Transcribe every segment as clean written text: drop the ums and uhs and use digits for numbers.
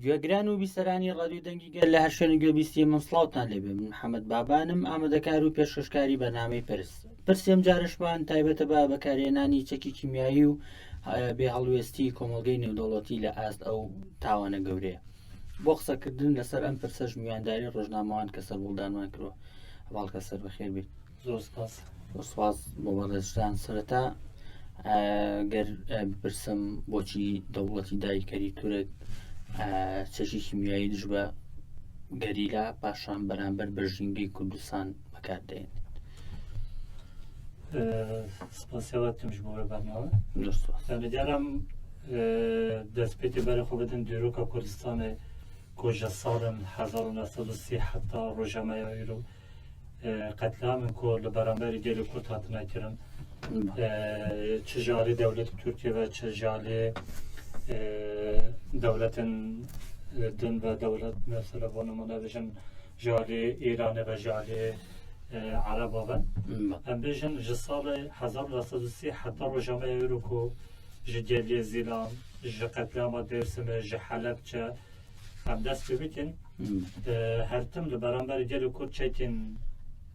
گوێگران و بیسەرانی ڕادیۆ دەنگی گەل لە هەر شوێنێک گوێبیستی من سڵاوتان لێبێ. من محەممەد بابانم، ئامادەکار و پێشکەشکاری بەنامەی پرسێم جارشمان تایبەتە بە بەکارهێنانی چەکی کیمیایی و بێ هەڵوێستی کۆمەڵگەی نێودەوڵەتی لە ئاست ئەو تاوانە گەورەیە. بۆ قسەکردن لەسەر ئەم پرسەش میوانداری ڕۆژنامەوان کە سەربڵدانمان کردوە. هەواڵکە سەر بەخێر بێت. زۆر سپاس بۆ بەڕێزتان. سەرەتا گەر بپرسم بۆچی دەوڵەتی دایکەری تورک چەکی کیمیایی دژ بە گەریلا پاشان بەرامبەر بەژینگەی کوردستان بەکاردێن. سپاسیاواتمش بۆ بەرنامە. دیارم دەستپێتی بەرە خۆ بدەن دیرۆکە کوردستانê کۆژە ساڵم 1930 حتا ڕۆژەمەیە و قەتلامن کۆ لە بەرامبەری گەلی کورد هاتنەکردن چ ژالی دەولەتی تورکیە و چ ژالی دەولەتن دن و دەولەت مەسەلە بۆ نمونە بژن ژالی ئێرانە و ژالی عەرەبە بن. ئەم بژن ji salê 1930 heta rojnameya Êroko ji geliyê Zîlan, ji qetlama Dêrsimê, ji Helepçe em dest pê bikin her tim li beramberî gelê Kurd çekên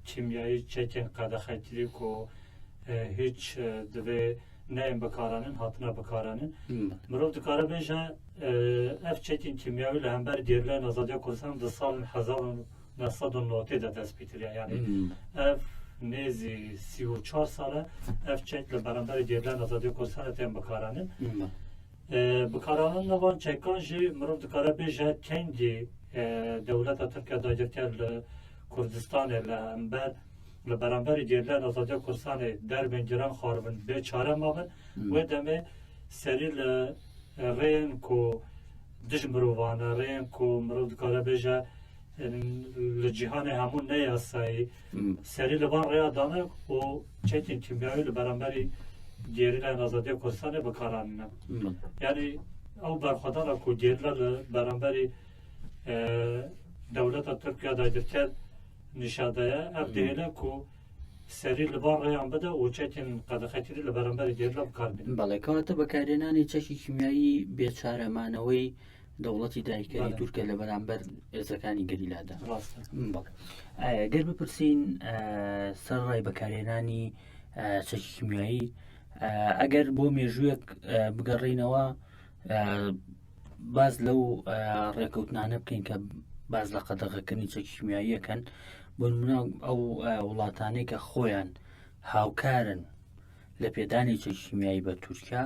kîmyayî, çekên qedexekirî ku hiç divê neyên bikaranin, hatine bikaranin. Mirov dikare bêje ev çekên kîmyawî li hember gêrileyên Azadiya Kurdistanê di salên 1990 de dest pêkiriye. Yani ev nêzî 34 sale ev çek li beramberî gêrileyên Azadiya Kurdistanê tên bikaranin. Bikaranin van çekan jî mirov dikare bêje kengî dewleta Tirkiye dagirker li Kurdistanê li hember li beramberî gêrileyên Azadiya Kurdistanê derbên giran xwaribin bê çare mabin. Wê demê serî li rêyên ku dij mirovan e, rêyên ku mirov dikare bêje li cîhanê hemû neyasayî serî li van rêya dane û çekên kîmyawî li beramberî gêrileyên Azadiya Kurdistanê bikaranîne. Yani ew berxwedana ku gêrila li beramberî dewleta Tirkiye dagirker nîşadeye ev dihêle ku serî li van rêyan bide û çekên qedexekirî li beramberî gêrila bikarbînin. بەڵێ کەواتە بەکارهێنانی چەکی کیمیایی بێچارەمانەوەی دەوڵەتی دایکەری تورکە لە بەرامبەر هێزەکانی گەریلادا. گەر بپرسین سەرڕای بەکارهێنانی چەکی کیمیایی ئەگەر بۆ مێژوویەک بگەڕینەوە باز لەو ڕێکەوتنانە بکەین کە باز لە قەدەغەکردنی چەکی کیمیاییەکەن بۆ نمونە ئەو وڵاتانەی کە خۆیان هاوکارن لە پێدانی چەکی کیمیایی بە تورکیا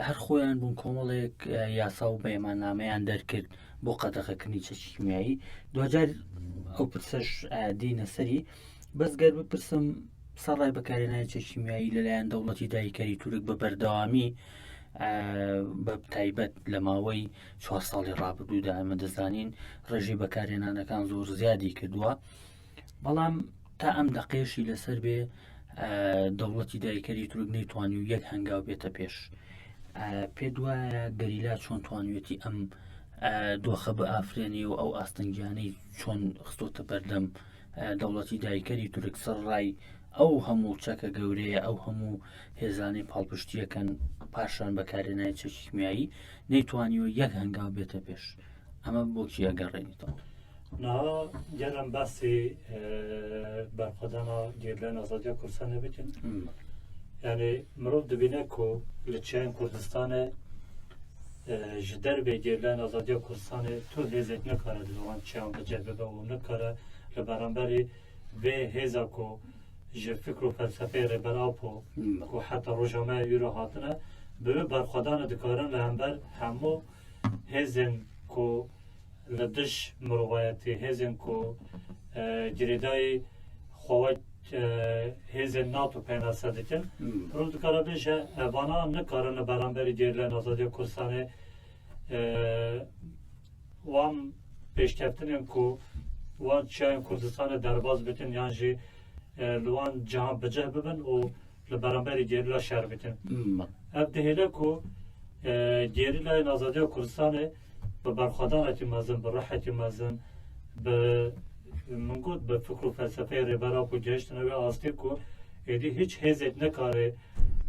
هەر خۆیان بوون کۆمەڵێک یاسا و بەیماننامەیان دەرکرد بۆ قەدەغەکردنی چەکی کیمیایی. دوجار ئەو پرسەش دینە سەری بەس گەر بپرسم سەرڕای بەکارهێنانی چەکی کیمیایی لەلایەن دەوڵەتی دایکەری تورک بە بەردەوامی بە تایبەت لە ماوەی 4 ساڵی ڕابردوودا ئەمە دەزانین ڕێژەی بەکارهێنانەکان زۆر زیادی کردووە. بەڵام تا ئەم دەقێشی لەسەر بێ دەوڵەتی دایکەری تورک نەیتوانی و یەک هەنگاو بێتە پێش. پێ دوایە گەریلا چۆن توانوێتی ئەم دۆخە بە ئافرێنی و ئەو ئاستەنگیانەی چۆن خستۆتە بەردەم دەوڵەتی دایکەری تورک سەرڕای ئەو هەموو چەکە گەورەیە ئەو هەموو هێزانەی پاڵپشتیەکەن پاشان بەکارهێنانی چەکی کیمیایی نەیتوانیوە یەک هەنگاو بێتە پێش. ئەمە بۆچی ئەگەڕێنیتەوە؟ نها گەرم باسی بەرخۆدانا گێرلایەن ئازادیە کوردستانê bikin. Yani mirov dibîne ku li çiyayên Kurdistanê ji derbê gêrileyên Azadiya Kurdistanê tu hêzek nikare di wan çiyan biceve û nikare li beramberî vê hêza ku ji fikr û felsefeyê rêberapo ku heta rojnameya îro hatine bi wê berxwedanê dikarin li hember hemû hêzên ku li dij mirovayetê hêzên ku girêdayî xwe hêzên NATO pênase dikin mirov dikare bêje evana nikarin li beramberî gêrileyên Azadiya Kurdistanê wan pêşkeftinên ku wan çiyayên Kurdistanê derbas bikin yan jî li wan cihan bicih bibin û li beramberî gêrila şer bikin. Ev dihêle ku gêrileyên Azadiya Kurdistanê bi berxwedanekî mezin, bi rihekî mezin, bi min got bi fikr û felsefeyê rêbera ku gihiştine wê astî ku êdî hiç hêzek nikare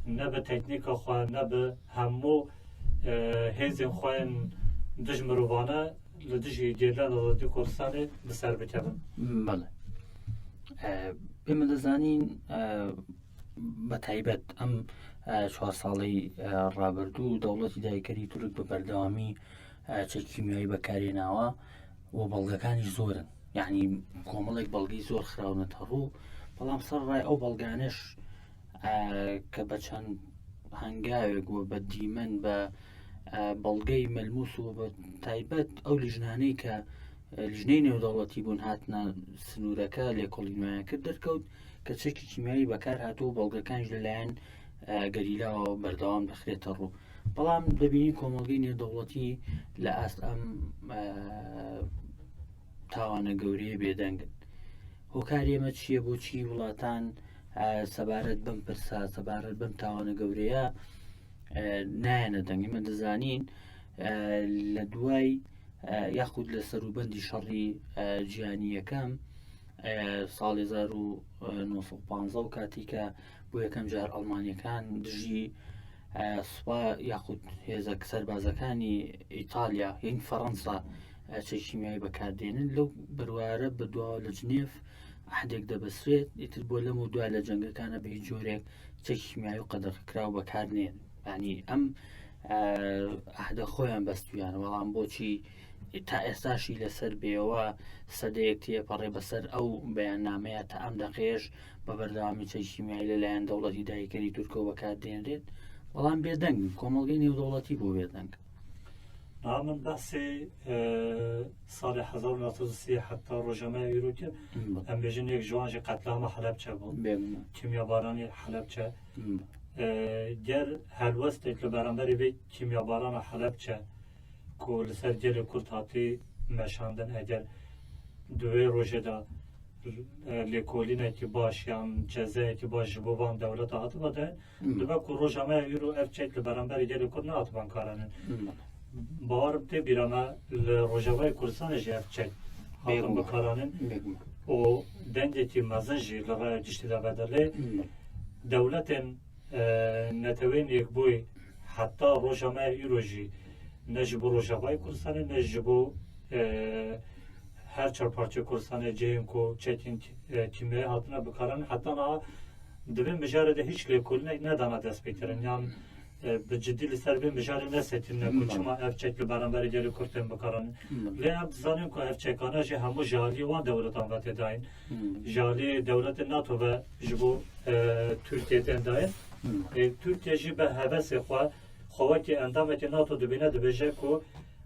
ne bi teknîka xwe ne bi hemû hêzên xwe yên دژ مرۆڤانە لە دژی گێران ئازادی کوردستانê bi ser bikevin. بەڵێ ئێمە دەزانین بە تایبەت ئەم 4 ساڵەی ڕابردوو دەوڵەتی داهێکەری تورک بە بەردەوامی چەکی کیمیایی بەکارهێناوە و بەڵگەکانی زۆرن، یعنی کۆمەڵێک بەڵگەی زۆر خراونەتە ڕوو، بەڵام سەر ڕای ئەو بەڵگانش کە بە چەند هەنگاوێک و بە دیمەن بە بەڵگەی مەلموس و بە تایبەت ئەو لیژنانەی کە لیژنەی نێودەوڵەتی بوون هاتنە سنوورەکە لێکۆڵی نوێیان کرد دەرکەوت کە چەکی کیمیایی بەکار هاتووە بەڵگەکانش لەلایەن گەریلاوە بەردەوام دەخرێتە ڕوو. بەڵام دەبینی کۆمەڵگەی نێودەوڵەتی لە ئاست ئەم تاوانە گەورەیە بێدەنگن. هۆکاری ئێمە چییە؟ بۆچی وڵاتان سەبارەت بەم پرسە سەبارەت بەم تاوانە گەورەیە نایەنە دەنگ؟ ئێمە دەزانین لە دوای یاخود لە سەروبەندی شەڕی جیهانی یەکەم ساڵی 1950 و کاتی کە بۆ یەکەم جار ئەڵمانیەکان دژی سوپا یاخود هێزە سەربازەکانی ئیتالیا یان فەڕەنسا چەکی کیمیایی بەکاردێنن، لەو بڕوارە بەدواوە لە جنێف عەهدێک دەبەسرێت ئیتر بۆ لەم و دوای لە جەنگەکانە بە هیچ جۆرێک چەکی کیمیایی و قەدەغەکراو بەکارنێن. ینی ئەم عەهدە خۆیان بەستویانە، بەڵام بۆچی تا ئێستاشی لەسەر بێەوە سەدەیەک تێپەڕێ بەسەر ئەو بەیاننامەیە تا ئەم دەقێش بە بەردەوامی چەکی کیمیایی لەلایەن دەوڵەتی داهێکەری تورکەوە بەکاردێنرێت؟ بەڵام بێدەنگ کۆمەڵگەی نێودەوڵەتی بۆ بێدەنگ. من بەسی ساڵی 1930 حتا ڕۆژەمای ئیرۆ کرد، ئەم بێژن یەک جوانژی قەتلامە حەلەبچە بوو، کیمیابارانی حەلەبچە گەر هەلوەستێک لە بەرامبەری بێ کیمیابارانە حەلەبچە کو لەسەر گەلی کورد هاتی مەشاندن ئەگەر دوێ ڕۆژێدا لێکۆلینێکی باش یان جەزایەکی باش ji بۆ van دەوڵەتە هاتبە دەن دەبە ku ڕۆژەمای ئیرۆ ئەف چێک لە بەرامبەری گەلی کورد نهاتبان کارانن. باوەرم تێ بیرانە لە ڕۆژەوای کوردستانیژی ئەف چێک هاتن بەکارانن و دەنگێکی مەزنژی لە ڕای گشتیدا بەدەڵێ دەوڵەتێن نەتەوەین یەکبووی حتا ڕۆژەمای ئیرۆژی نە ji bo Rojavayê Kurdistanê ne ji bo her çarparça Kurdistanê cihên ku çekên kîmyayî hatine bikaran heta niha di vê mijarê de hiç lêkolînek nedana dest pêkirin yan bi ciddî li ser vê mijarê nesetîne ku çima ev çek li beramberê gelê Kurd tên bikaranin. Lê em dizanin ku ev çekane jî hemû ji aliyê wan dewletan ve tê dayîn. Ji aliyê dewletên NATO ve ji bo Tirkiye tên dayîn. Tirkiye jî bi hevesê xwe xwekî endamekî NATO dibîne dibêje ku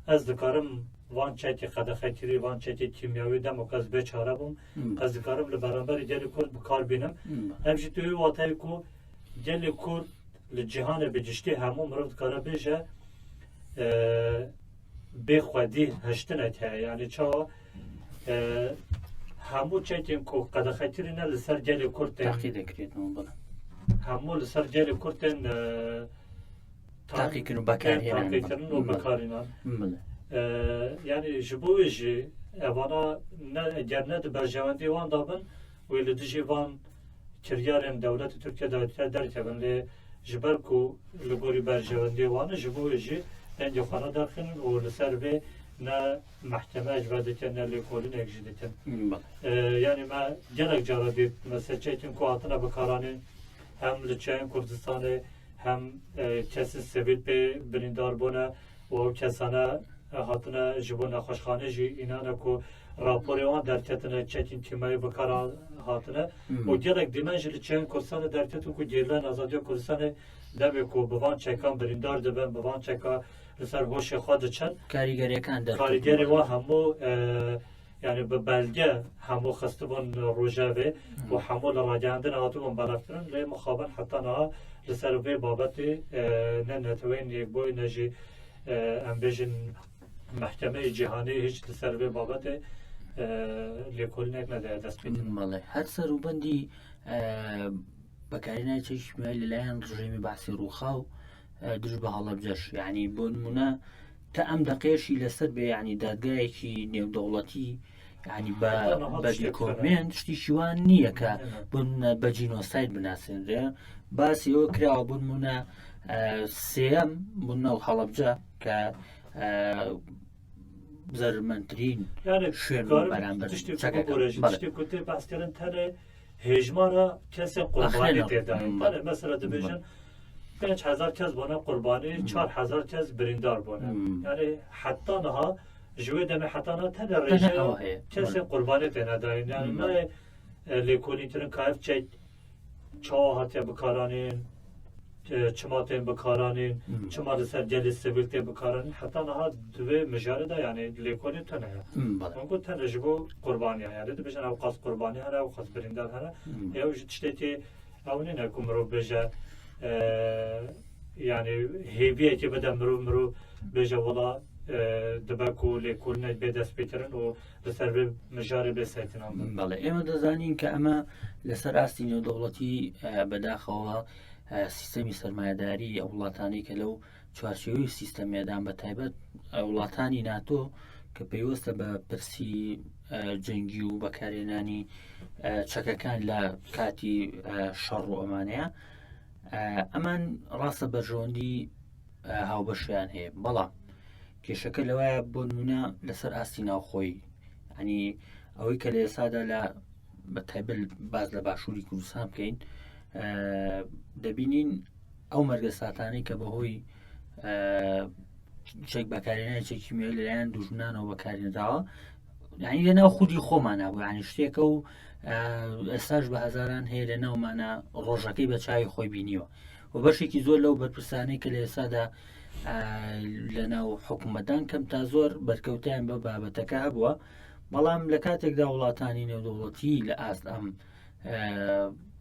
ez dikarim van çekê qedexekirî van çekê kîmyawî demo ez bêçare bûm, ez dikarim li beramberî gelê Kurd bikar bînim. Ev jî tûyê watayê ku gelê Kurd li cîhanê bi ciştî hemû mirov dikare bêje bê xwedî heştinek heye, yani çawa hemû çekên ku qedexekirî ne li ser gelê Kurd tên hemû li ser gelê Kurd tên تاقیکردن و بەکارهێنان و بەکارهێنان. Yani ji bo wê jî evana ger ne di berjewendî wan dabin wê li dijî van kiryarên dewletê Tirkiye dawetî derkevin lê ji ber ku li gorî berjewendî wan ji bo wê jî dengê xwe nedaxînin û li ser vê ne mehkeme ji ve dikin ne lêkolînek jî dikin. Yani me gelek cara dît mesela çekên ku hatine bikaranîn hem li çayên Kurdistanê hem kesî sivîl pê birîndar bûne û kesane hatine ji bo nexweşxanê jî înane ku raporê wan derketine çekên kîmyayî bikara hatine û gelek dîmen jî li çayên Kurdistanê derketin ku gêrlan azadiya Kurdistanê debe ku bi van çekan birîndar dibin bi van çeka li ser hoşê xwe diçin karîgerê wan hemû yani bi belge hemû xistibûn rojevê û hemû li ragihandinê hatibûn belevkirin lê mixabin heta niha li ser vê babetê ne netewên yekboyî ne jî em bêjin mehkemeyê cîhanî hiç li ser vê babetê lêkolînek nedaye dest pêkirin. Her serûbendî bekarînayê çekî kîmyayî lelایەن rejîmê Behsî Rûxaw dirû bi Helebceş, yani bo nimûne ta em deqêşî li ser bê yani dadgayekî nêwdewletî yani bە دیکۆرمێن شتێکی وان نییە کە بوون بە جینۆساید بناسێنرێ. باسی ئەوە کراوە بوون مونە سێەم بوون نەو هەڵەبجە کە زەرمەندترین يعني شوێن بەرامبەر تشتي چەکەکە. كوريج بەڵێ. تشتي كنت بس كلام ترى هجمارا كسي قرباني أخيراً. تداين ترى مثلا دبيجن 5000 کس بنا قربانی 4000 کس بریندار بنا یعنی حتی نها جوی دم حتی نه تن رجال کسی قربانی تنها داین یعنی نه لیکونی ترن کایف چه چاهاتی بکارانین چماتین بکارانین چمات سر جلی سبیلتی بکارانین حتی نها دوی مجاره دا یعنی لیکونی تنها اونگو تن رجبو قربانی یعنی دبیجن او قاس قربانی هر او قاس بریندار هر یا وجد تشتی اونی نکم رو بجه يعني هيبيه كي بدا مرو بيجا ولا دباكو لكل ناس بدس بيترن و لسر مجاري بسيتنا بله اما دزانين كأما لسر استين دولتي بداخوا سیستمی سرمایه‌داری وڵاتانی کە لەو چوارچێوەی سیستەمێدان بە تایبەت وڵاتانی ناتۆ کە پێیوەستە بە پرسی جەنگی و بەکارهێنانی چەکەکان لە کاتی شەڕ و ئەمانەیە ئەمان ڕاستە بەرژەوەندی هاوبەشیان هەیە بەڵام کێشەکە لەوایە بۆ نمونە لەسەر ئاستی ناوخۆی ینی ئەوەی کە لە ئێسادا لە بە تایبەت باز لە باشووری کوردستان بکەین دەبینین ئەو مەرگە ساتانەی کە بەهۆی چێک بەکارهێنانی چێکی کیمیایی لەلایەن دوژمنانەوە بەکارهێنراوە ینی لەناو خودی خۆمانە بوو ینی شتێکە و ئێستاش بە هەزاران هەیە لە ناومانە ڕۆژەکەی بە چاوی خۆی بینیوە و بەشێکی زۆر لەو بەرپرسانەی کە لە ئێستادا لە ناو حکوومەتدان کەم تا زۆر بەرکەوتیان بە بابەتەکە هەبووە بەڵام لە کاتێکدا وڵاتانی نێودەوڵەتی لە ئاست ئەم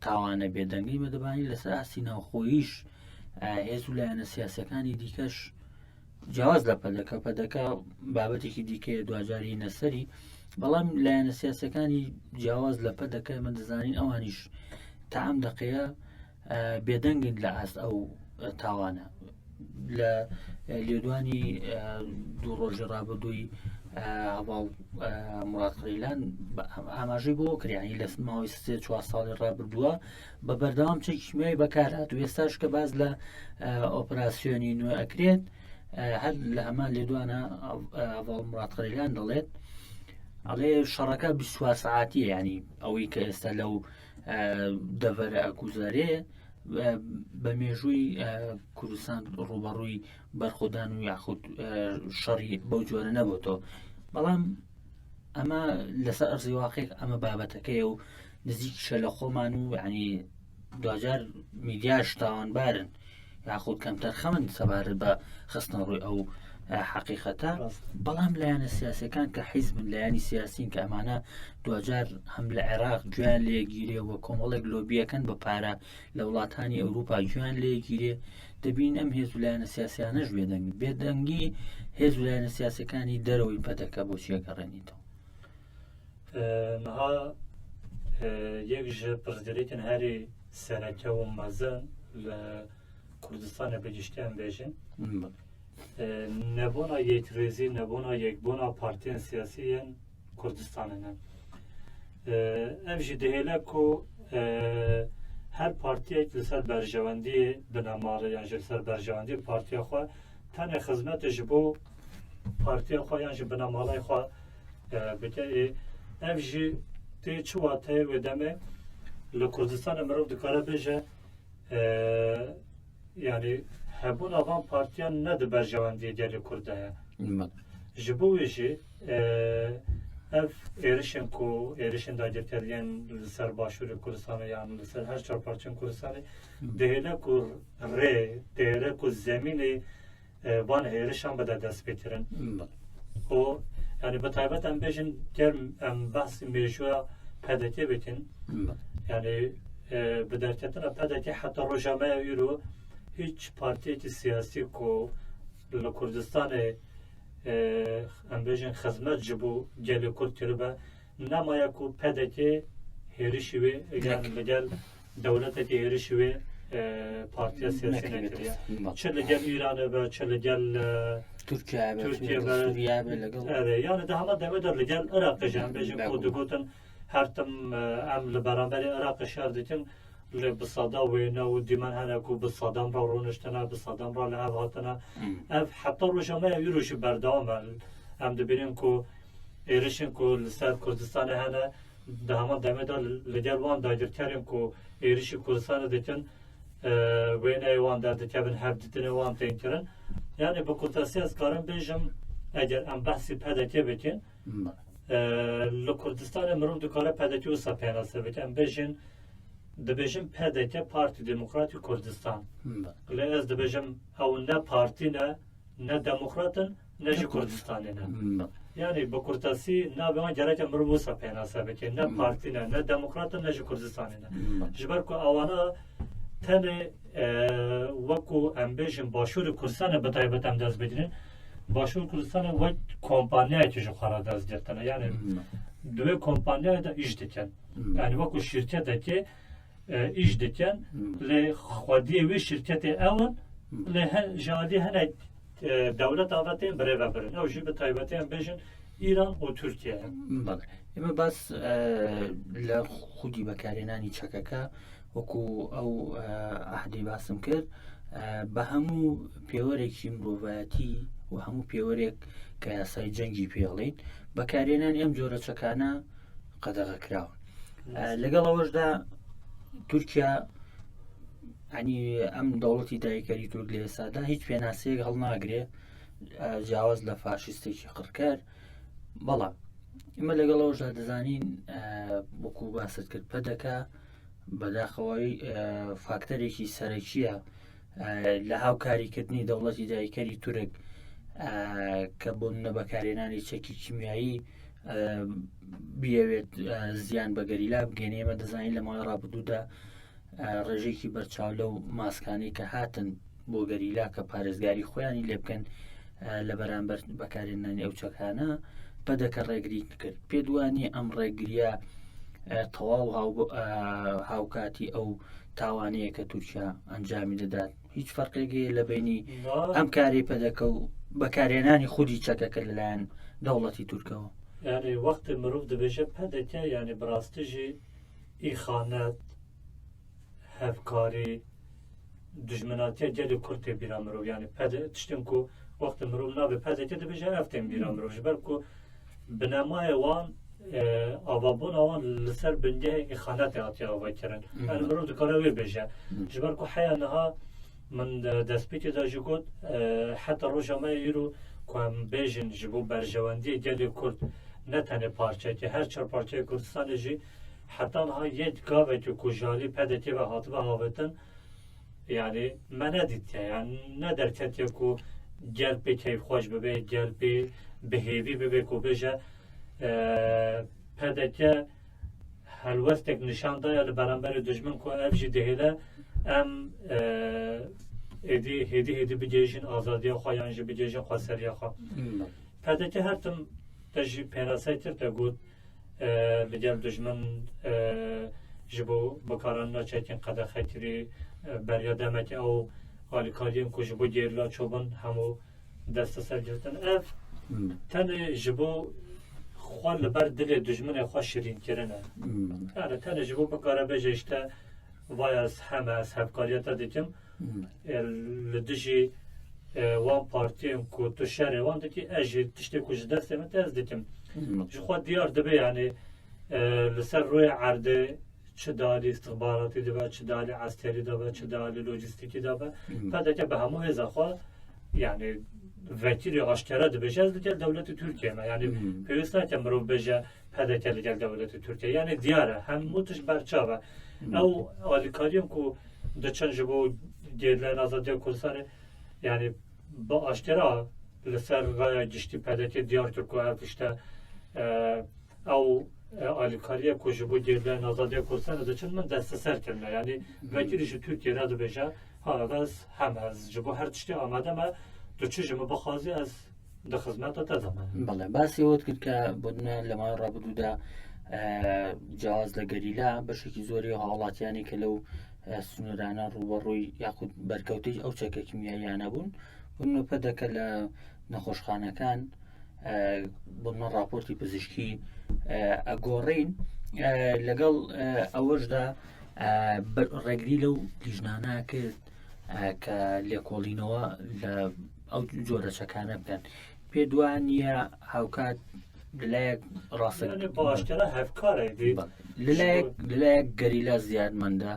تاوانە بێدەنگی بەدەبانی لەسەر ئاستی ناوخۆییش هێز و لایەنە سیاسەکانی دیکەش جیاواز لە پەدەکە پەدەکە بابەتێکی دیکەیە دوجاری نەسەری بەڵام لایەنە سیاسەکانی جیاواز لە پەدەکە من دەزانین ئەوانیش تا ئەم دەقەیە بێدەنگن لە ئاست ئەو تاوانە لە لێدوانی دوو ڕۆژی ڕابردووی هەواڵ مراد قەریلان ئاماژەی بۆ کریانی لە ماوەی 3-4 ساڵی ڕابردووە بە بەردەوام چەکی کیمیایی بەکارهات و ئێستاش کە باز لە ئۆپراسیۆنی نوێ ئەکرێت هەر لە هەمان لێدوانە هەواڵ مراد قەریلان دەڵێت ئەڵێ شەڕەکە 24 ساعاتیە ینی ئەوەی کە ئێستا لەو دەڤەرە ئەکوزارێ بە مێژووی کوردستان ڕوبەڕووی بەرخۆدان و یاخود شەڕی بەو جۆرە نەبووتەوە بەڵام ئەمە لەسەر ئەرزی واقع ئەمە بابەتەکەیە و نزیکیشە لە خۆمان و ینی دوجار میدیاش تاوانبارن یاخود کەمتر خەمن سەبارەت بە خستنە ڕووی ئەو حقیقەتە بەڵام لایەنە سیاسەکان کە حیزبن لایەنی سیاسین کە ئەمانە دوجار هەم لە عێراق گویان لێگیرێەوە کۆمەڵێک لۆبیەکەن بە پارە لە وڵاتانی ئەوروپا گویان لێگیرێ دەبین ئەم هێز و لایەنە سیاسیانەش بێدەنگی هێز و لایەنە سیاسەکانی دەرەوەی پەدەکە بۆچی گەڕێنیتەوە نها یەک ji pirzgirêkên herî seneke û mezin li Kurdistanê bigiştiyan bêjin nebûna yekrêzî nebûna yekbûna partiyên siyasî yên Kurdistanê ne ev jî dihêle ku her partiyek li ser berjewendiyê binemarê yan ji li ser berjewendiyê partiya xwe tenê xizmetê ji bo partiya xwe yan ji binemalay xwe bike ev jî tê çi wateyê wê demê li Kurdistanê mirov dikare bêje yani hebûna van partiyan ne di berjewendiyê gelê Kurd de ye ji bo wê jî ev êrişên ku êrişên dagirkeriyên li ser başûrê Kurdistanê yan li ser her çar parçeyên Kurdistanê dihêle ku rê dihêle ku zemînê van êrişan bide dest pêkirin û yani bi taybet em bêjin germ em behsî mêjûya pedekê bikin yani bi derketina pedekê heta rojameya îro hiç partiyekî siyasî ku li Kurdistanê em bêjin xizmet ji bo gelê Kurd kiribe nemaye ku pedekê hêrişî wê yani li gel dewletekî hêrişî wê partiya siyasî nekiriye çi li gel Îranê be çi li gel Türkiye be yani de hema demê de li gel Iraqê jî em bêjin ku digotin her tim em li beraberê Iraqê şer dikin لی بسادا وینا و دیمان هنه کو بسادام را رونشتنا بسادام را لعب هاتنا اف حتی روشامه یروش بردام هم دبینیم کو ایرشن کو لسر کردستان هنه ده همان دمه دا لگل وان دایدرکریم کو ایرشی کردستان دیتن وینا وان در دیتن هب دیتن وان تینکرن یعنی با کتاسی از کارم بیجم اگر ام بحثی پدکی بکن لکردستان مرون دکاره پدکی و سپیناسه بکن بیجن دبیجم پدکی پارتی دموکراتی کردستان لی از دبیجم او نه پارتی نه دموکراتن نه جی کردستانی نه یعنی با کرداسی نه به من گرک مرون و سپیناسه بکن نه پارتی نه دموکراتن نه جی کردستانی نه جبر که آوانا تنه وکو ام بیجم باشور کردستان بتایبت ام دست بدینن باشور کردستان وقت کمپانیایی که جو خراد از گرتنه یعنی دوی کمپانیایی دا ایش دکن یعنی وکو شرکت که ایش دکن لی خودی وی شرکت اون لی جالی هنه دولت آواتین بره و برن او جی بتایبتی هم بیجن ایران و ترکیه بله اما بس لخودی بکارینانی چککا وەکو ئەو ئەحدی باسم کرد بە هەموو پێوەرێکی مرۆڤایەتی و هەموو پێوەرێک کە یاسای جەنگی پێڵێت بەکارهێنان ئەم جۆرە چەکانە قەدەغەکراون لەگەڵ ئەوەشدا تورکیا ینی ئەم دەوڵەتی دایکەری تورک لە ئێستادا هیچ پێناسەیەک هەڵناگرێ جیاواز لە فاشیستێکی قڕکار بەڵام ئێمە لەگەڵ ئەوەشدا دەزانین وەکو باست کرد پەدەکە بەداخەوەی فاکتەرێکی سەرەکیە لە هاوکاریکردنی دەوڵەتی دایکەری تورک کە بۆ نەبەکارهێنانی چەکی کیمیایی بیەوێت زیان بە گەریلا بگەێنێ. ئێمە دەزانین لە ماوەی ڕابردوودا ڕێژێکی بەرچاو لەو ماسکانەی کە هاتن بۆ گەریلا کە پارێزگاری خۆیانی لێ بکەن لە بەرامبەر بەکارهێنانی ئەو چەکانە پەدەکە ڕێگری کرد. پێدوانی ئەم ڕێگریە تەواو هاوکاتی ئەو تاوانەیە کە تورکیا ئەنجامی دەدات هیچ فەرقێکی لە بینی ئەم کاری پەدەکە و بەکارهێنانی خودی چەکەکە لەلایەن دەوڵەتی تورکەوە. یعنی وەختی مرۆڤ دەبێژە پەدەکە یعنی بڕاستیژی ئیخانەت هەفکاری دژمناتیە گەلی کورد تێ بیرا مرۆڤ یعنی تشتێن ku وەختی مرۆڤ نابێ پەدەکە دەبێژە ئەف تێن بیرا مرۆڤ ji ber ku binamaya wan avabûna wan li ser bingehê îxanetê hatiye avakirin yani mirov dikare wê bêje ji ber ku heya niha min destpêkê da jî got heta roja me îro ku em bêjin ji bo berjewendiyê gelê Kurd ne tenê parçeyekê her çar parçeyê Kurdistanê jî heta niha yek gavekê ku ji alî pedekê ve hatibe havetin yani me nedîtiye yani ne derketiye ku gel pê keyfxweş bibe gel pê bihêvî bibe ku bêje پدکه هلوستک نشان دایا لبرانبر دشمن کو ev jî dihêle em hêdî bigêjin azadiya xwe yan jî bigêjin xweseriya xwe. Pedeke her tim te jî pênasey tir te got li gel dujmin ji bo bikarandina çekên qedexekirî beriya demekê ew alîkariyên ku ji bo gerîla çobin hemû desteser girtin ev tenê ji bo xwe li ber dilê dijminê xwe şirînkirine yani tenê ji bo bikare bêje işte vaya heme ez hevkariya te dikim li dijî wan partiyên ku tu şerê wan dikî ez jî tiştê ku ji destê min te ez dikim ji xwe diyar dibe yani li ser rûyê erdê çi dalî istihbaratî dibe çi dalî askerî dibe çi dalî lojîstîkî dibe pedeke bi hemû hêza xwe yani vekîlê aşkera dibêje ez li gel dewletê Tirkiye me yani pêwîst nake mirov bêje pedeke li gel dewletê Tirkiye yani diyar e hemû tiş berçav e ew alîkariyên ku diçin ji bo gerîlayên azadiya Kurdistanê yani bi aşkera li ser raya giştî pedekê diyar kir ku ev işte ew alîkariye ku ji bo gerîlayên azadiya Kurdistanê diçin min desteser kirine yani vekîlî ji Tirkiyeyê dibêje ha ez hem ez ji bo her tiştê amade me tu çi ji min bixwazî ez di xizmeta te dime. بەڵێ باسی ئەوت کرد کە بۆنە لە ماوەی ڕابردوودا جیاواز لە گەریلا بەشێکی زۆری هاوڵاتیانی کە لەو سنوورانە ڕوبەڕووی یاخود بەرکەوتەی ئەو چەکە کیمیاییانە بوون بوونە پەدەکە لە نەخۆشخانەکان بۆنە راپۆرتی پزیشکی ئەگۆڕین لەگەڵ ئەوەشدا ڕێگری لەو لیژنانە کرد کە لێکۆڵینەوە لە ئەو جۆرە چەکانە بکەن پێ دوانە هاوکات لەلایەک ڕاستە باشترە هەفکارێ لەلایەک گەریلا زیادمەندە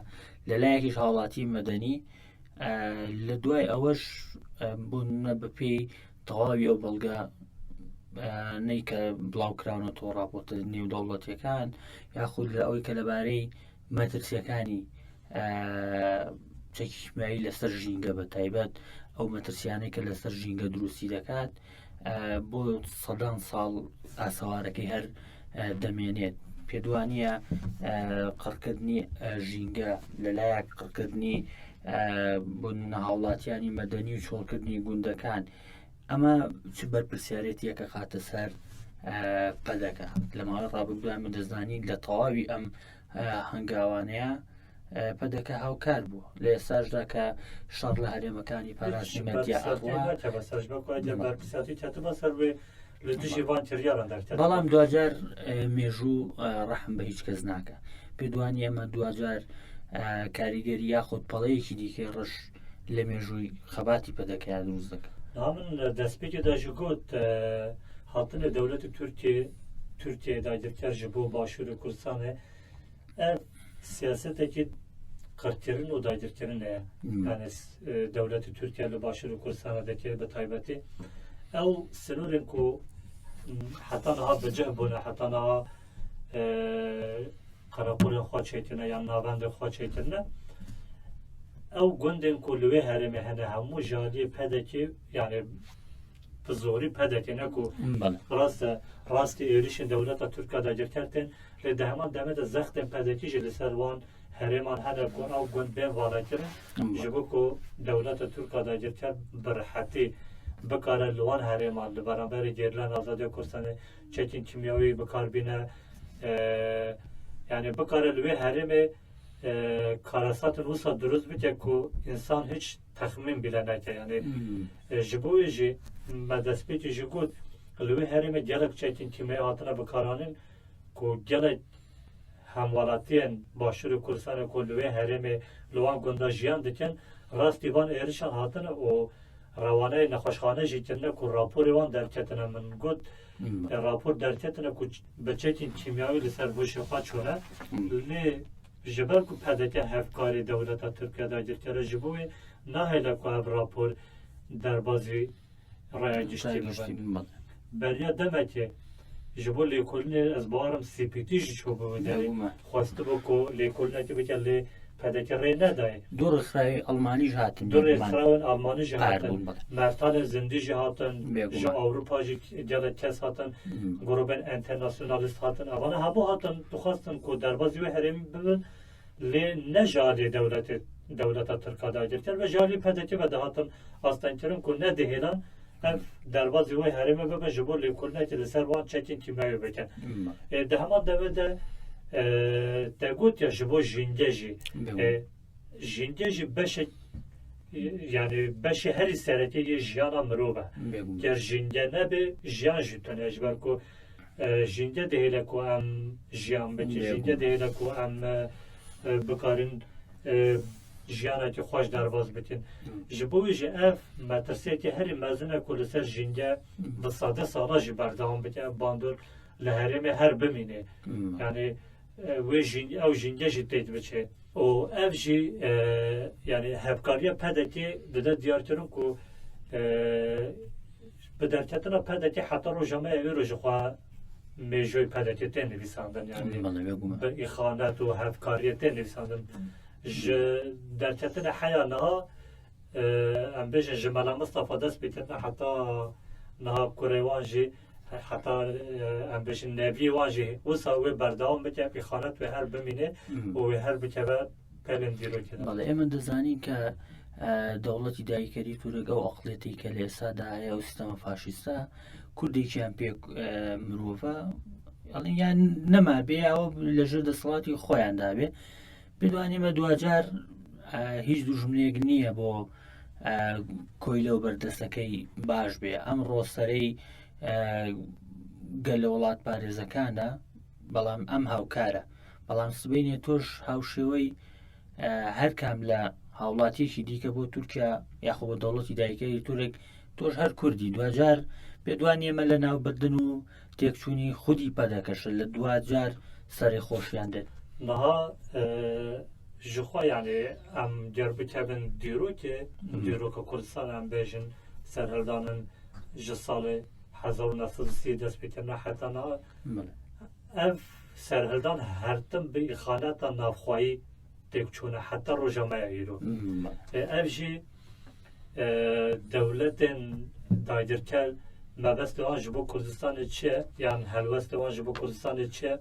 لەلایەکیش هاوڵاتی مەدەنی لە دوای ئەوەش بوونە بەپێی تەواوی ئەو بەڵگە نەیکە بڵاوکراونە تۆ ڕاپۆرتە نێودەوڵەتیەکان یاخود لە ئەوەی کە لەبارەی مەترسیەکانی چەکیشمایی لەسەر ژینگە بە تایبەت ئەو مەترسیانەی کە لەسەر ژینگە دروستی دەکات بۆ سەدان ساڵ ئاسەوارەکەی هەر دەمێنێت پێدوانە قڕکردنی ژینگە لەلایەک قڕکردنی بۆ هاوڵاتیانی مەدەنی و چۆڵکردنی گوندەکان ئەمە چ بەرپرسیارەتیەکە خاتە سەر پەدەکە لە ماوەی ڕابردووە من دەزانی لە تەواوی ئەم هەنگاوانەیە پەدەکە هاوکار بوو لە ئێستاشدا کە شەڕ لە هەرێمەکانی پاراشمەتیا بەڵام دوجار مێژوو ڕەحم بە هیچ کەس ناکە پێدوانی ئەمە دوجار کاریگەری یاخود پەڵەیەکی دیکەی ڕەش لە مێژووی خەباتی پەدەکەیان دروست دەکات من دەستپێکی داژگوت هاتنە دەولەتی تورکیە داگیرکار ji بۆ باشووری کوردستانê ev siyaseteke qirtkirin û dagirkirin heye yani dewletê Tirkiye li başûrê Kurdistanê dike bi taybetî ew sînorên ku heta niha bicih bûne heta niha qeraporên xwe çêtine yan navendên xwe çêtine ew gundên ku li wê herêmê hene hemû ji aliyê pedekê yani bi zorî pedekê ne ku rastî êrişên dewleta Tirkiye dagirkar tên lê di heman demê de zextên pedekî jî li ser wan herêman hene ku ew gund bên valakirin ji bo ku dewleta Tirkiye dagirkar bi rihetî bikare li wan herêman li beraberî gerilan Azadiya Kurdistanê çekên kimyawî bikarbîne yani bikare li wê herêmê karasatên wisa durust bike ku insan hiç texmîn bile neke yani ji bo wê jî me destpêkê jî got li wê herêmê gelek çekên kimyayî hatine bikaranîn ku gelek hemwelatiyên başûrê Kurdistanê ku li wê herêmê li wan gunda jiyan dikin rastî van êrişan hatine û rewaneyê nexweşxane jî kirine ku raporê wan derketine min got rapor derketine ku bi çekên kimyawî li ser boşê xwe çûne lê ji ber ku pedeke hevkarê dewleta Tirkiye dagirkar ji bo wê nahêle ku ev rapor derbasî raya giştî bibin beriya demekê ji bo lêkolînê ez bawarim CPT jî çû bi wê derê xwestibû ku lêkolînekê bike lê pedeke rê nedaye دۆڕخراوی ئەڵمانی هاتن دۆڕێخراون ئەڵمانی jî hatin mertanê zindî jî hatin ji Ewropa jî gelek kes hatin grûpên internasyonalîst hatin evane hemû hatin dixwastin ku derbasî wê herêmî bibin lê ne ji aliyê dewleta Tirkiye dagirkar ve ji aliyê pedekê ve dihatin astenkirin ku ne dihêlan ev derbasî wê herêmê bibin ji bo lêkolînekê li ser wan çekên kimyawî bikin di heman devê de te gotiya ji bo jînge jî jînge jî beşek yani beşê herî seretiyê jiyana mirov e ger jînge nebe jiyan jî tune ji ber ku jînge dihêle ku em jiyan bikin jînge dihêle ku em bikarin jiyanekî xweş derbas bikin ji bo wê jî ev metirsiyekê herî mezin e ku li ser jînge bi sade sala jî berdewam bike ev bandor li herêmê her bimîne yani wê ew jînge jî tê biçe û ev jî yani hevkariya pedekê dide diyarkirin ku bi derketina pedekê heta rojame evê ro ji xwe mêjoyê pedekê tê nivîsandin yani bi îxanet û hevkariyê tê nivîsandin ji derketina heya niha em bêjin ji mela Mistafa dest pêkirine heta niha kurê wan jî heta em bêjin neviyê wan jî wisa wê berdewam bike îxanet wê her bimîne û wê her bikeve pelên dîrokê بەڵێ ئێمە دەزانین کە دەوڵەتی دایکەری تورک ئەو ئەقڵێتی کە لە ئێستادا هەیە و سیستەمە فاشیستە کوردێکیان پێ مرۆڤە یان نەما بێ ئەوە لەژێر دەسەڵاتی خۆیاندا بێ بدوانێمە دوجار هیچ دوژمنێک نییە بۆ کۆیلە و بەردەستەکەی باش بێ ئەم ڕۆسەرەی گەل لە وڵات پارێزەکانە بەڵام ئەم هاوکارە بەڵام سبەینێ تۆش هاوشێوەی هەر کام لە هاوڵاتیەکی دیکە بۆ تورکیا یاخۆ بە دەوڵەتی دایکەری تورک تۆش هەر کوردی دوجار بێدوان ئێمە لە ناوبردن و تێکچوونی خودی پەدەکەشە لە دوجار سەری خۆشیان دێت نها جخوا یعنی ام دیار بکەبن دیرۆکە کوردستان ئەم بێژن سەرهەڵدانن ji salê 1930 dest pêkirina hetana ev serhildan hertim bi îxalata navxwayî têkçûne heta rojameya îro ev jî dewletên daîdirker mebestê wan ji bo Kurdistanê çi ye yan helwestê wan ji bo Kurdistanê çi ye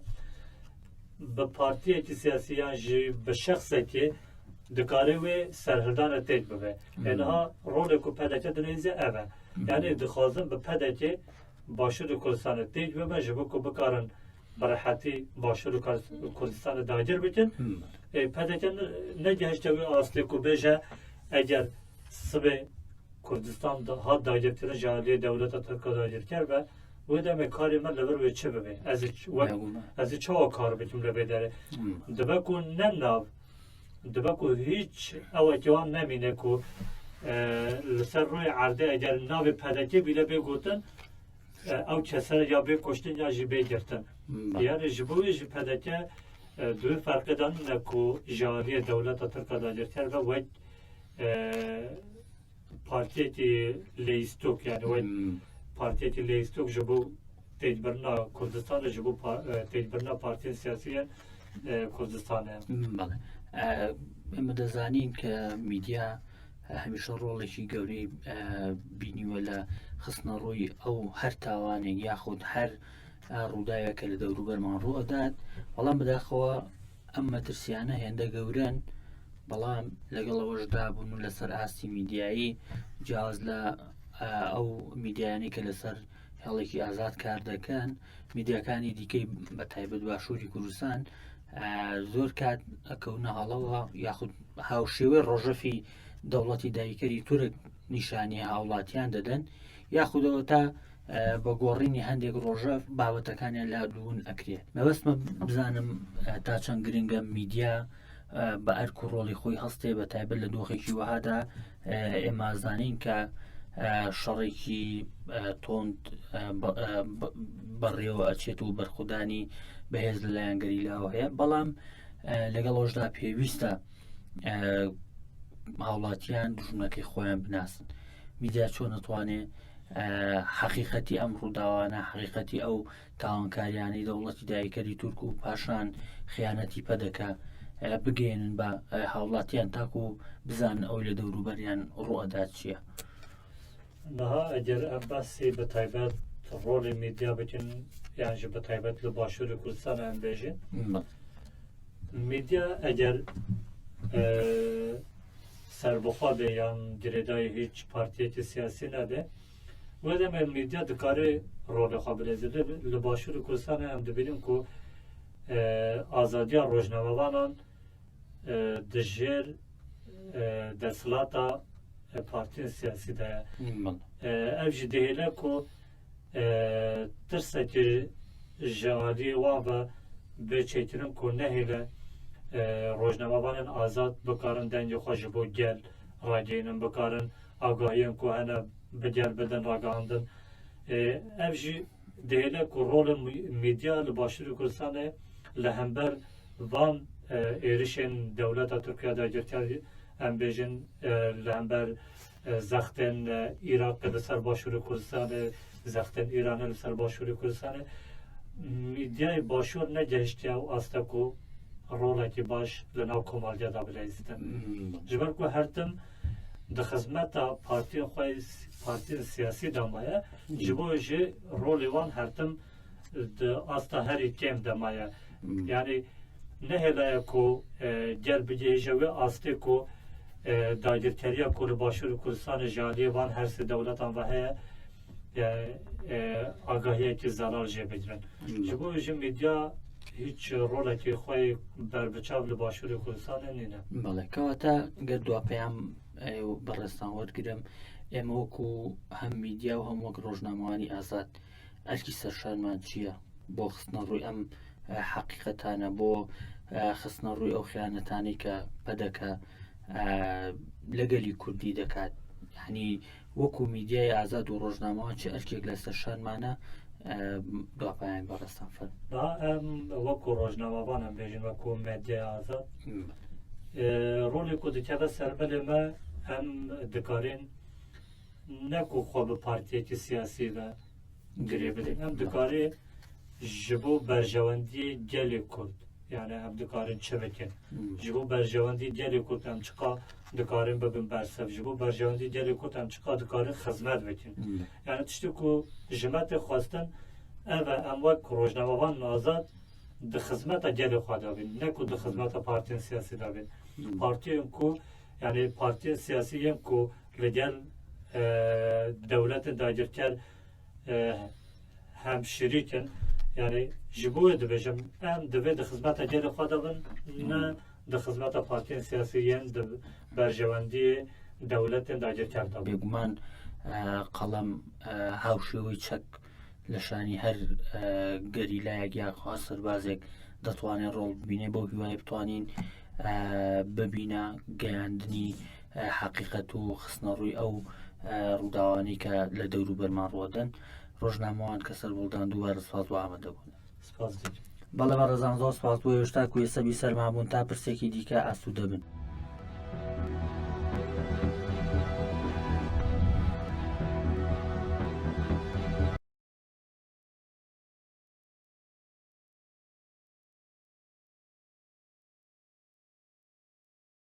bi partiyekî siyasî yan jî bi şexsekî dikare wê serhildana têk bibe niha rolê ku pedeke dinêze ev e yani dixwazin bi pedekê başûrê Kurdistanê têk bibe ji bo ku bikarin bi rehetî başûrê Kurdistanê dagir bikin pedeke negihişte wê aslê ku bêje eger sibê Kurdistan hat dagirkirin ji aliyê dewleta Tirkiye dagirker be wê demê karê me li vir wê çi bibe ez ê çawa kar bikim li vê derê dibe ku ne nav dibe ku hiç ewekî wan nemîne ku li ser rûyê erdê eger navê pedekê bîle bê gotin ew keser ya bê koştin ya jî bê girtin yani ji bo wê jî pedeke duê ferqê danîne ku ji aliyê dewleta Tirkiye dagirker be wek partiyekî lêîstok yani wek partiyekî lêîstok ji bo têkbirina Kurdistanê ji bo têkbirina partiyên siyasî Kurdistanê ئێمە دەزانین کە میدیا هەمیشە ڕۆڵێکی گەورەی بینیوە لە خستنە ڕووی ئەو هەر تاوانێک یاخود هەر ڕووداوێکە لە دەوروبەرمان ڕوئەدات بەڵام بەداخەوە ئەم مەترسیانە هێندە گەورەن بەڵام لەگەڵەوەشدا بوون و لەسەر ئاستی میدیایی جیاواز لە ئەو میدیانی کە لەسەر هێڵێکی ئازاد کار دەکەن میدیاکانی دیکەی بە تایبەت باشووری کوردستان زۆر کات ئەکەونە هەڵەوە یاخود هاوشێوەی ڕۆژەفی دەوڵەتی دایکەری تورک نیشانی هاوڵاتیان دەدەن یاخودەوە تا بە گۆڕینی هەندێک ڕۆژە بابەتەکانیان لا دوون ئەکرێت مەبەستمە بزانم تا چەند گرنگە میدیا بە ئەرک و ڕۆڵی خۆی هەستێ بە تایبەت لە دۆخێکی وەهادا ئێمە زانین کە شەڕێکی تۆند بەڕێوە ئەچێت و بەرخودانی بەهێز لەلایەن گەریلاوە هەیە بەڵام لەگەڵەوەشدا پێویستە هاوڵاتیان دژمنەکەی خۆیان بناسن میدیا چۆن نتوانێت حقیقەتی ئەم ڕووداوانە حقیقەتی ئەو تاوانکاریانەی دەوڵەتی دایکەری تورک و پاشان خیانەتی پەدەکە بگەێنن بە هاوڵاتیان تاکو و بزان ئەو لە دەوروبەریان ڕوئەدات چییە نها ئەگەر ئەم باسی بە تایبەت ڕۆڵی میدیا بکەن یانژە بە تایبەت لە باشووری کوردستان ئەم بێژێن میدیا ئەگەر سەربەخوا بێ یان گرێدای هیچ پارتیەکی سیاسی نەبێ وە دەمێ میدیا دکارێ ڕۆڵی خوا بلێزێت لە باشووری کوردستان ئەم دەبینین ku azadiya rojnamevanan dijêr desthilata partiyên siyasî de ye ev jî dihêle ku tirsekî ji aliyê wan ve bê çêkirin ku nehêle rojnamevanên azad bikarin dengê xwe ji bo gel ragihînin bikarin agahiyên ku hene bi gel bidin ragihandin ev jî dihêle ku rolê mîdya li başûrê Kurdistanê li hember van êrişên dewleta Tirkiye dagirker em bêjin li hember zextên Iraqê li ser başûrê Kurdistanê zextên Îranê li ser başûrê Kurdistanê mîdyayê başûr negihiştiye û asta ku rolekî baş li nav komaliya da bilezîtin ji ber ku her tim di xizmeta partiyên xwe partiyên siyasî de maye ji bo jî rolê wan her tim di asta herî kêm de maye yani nehêleye ku gel bigihêje wê astê ku dagirkeriya ku li başûrê Kurdistanê ji aliyê van her sê dewletan ve heye agahiyekî zelal jê bigirin ji bo jî mîdya hiç rolekî xwe berbiçav li başûrê Kurdistanê nîne بەڵێ کەواتە گەر دوپەیام بەڕێستان وەرگرم ئێمە وەکو هەم میدیا و هەم وەک ڕۆژنامەوانی ئازاد ئەرکی سەرشارمان چییە بۆ خستنە ڕووی ئەم حقیقەتانە بۆ خستنە ڕووی ئەو خیانەتانەی کە پەدەکە لەگەلی کوردی دەکات یعنی وەکو میدیای ئازاد و ڕۆژنامەوە چه ئەرکێک لەسەر شانمانە دواپایان بەڕستان فەر وەکو ڕۆژنامەوانم بێژن وەکو مێدیای ئازاد ڕۆڵێک و دکاتە سەربەلێمە ئەم دکارێن نەکو خۆ بە پارتیەکی سیاسیدا گرێ بدەین ئەم دکارێ ji bo berjewendiyê gelê Kurd yani em dikarin çi bikin ji bo berjewendî gelê Kurd em çiqa dikarin bibin bersev ji bo berjewendî gelê Kurd em çiqa dikarin xizmet bikin yani tiştî ku ji me tê xwestin ev e em wek rojnamevan azad di xizmeta gelê xwe de bin ne ku di xizmeta partiyên siyasî de bin partiyên ku yani partiyên siyasî yên ku li gel dewletên dagirker hem şirîkin yani ji bo wê dibêjim em divê di xizmeta gelê xwe de bin ne di xizmeta partiyên siyasî yên di berjewendiyê dewletên dagirker de bin بێگومان قەڵەم هاوشێوەی چەک لە شانی هەر گەریلایەک یا خوا سەربازێک دەتوانێت ڕۆڵ ببینێ بۆ هیوای بتوانین ببینە گەیاندنی حەقیقەت و خستنە ڕووی ئەو ڕووداوانەی کە لە دەور و بەرمان ڕۆدەن ڕۆژنامەوان کە سەربەڵدان دووبارە سوپاس بۆ ئامادەبوون بەڵێ بە ڕێزان زۆر سوپاس بۆ هێشتا کوێ سەبی سەرمابوون تا پرسێکی دیکە ئاسوودە بن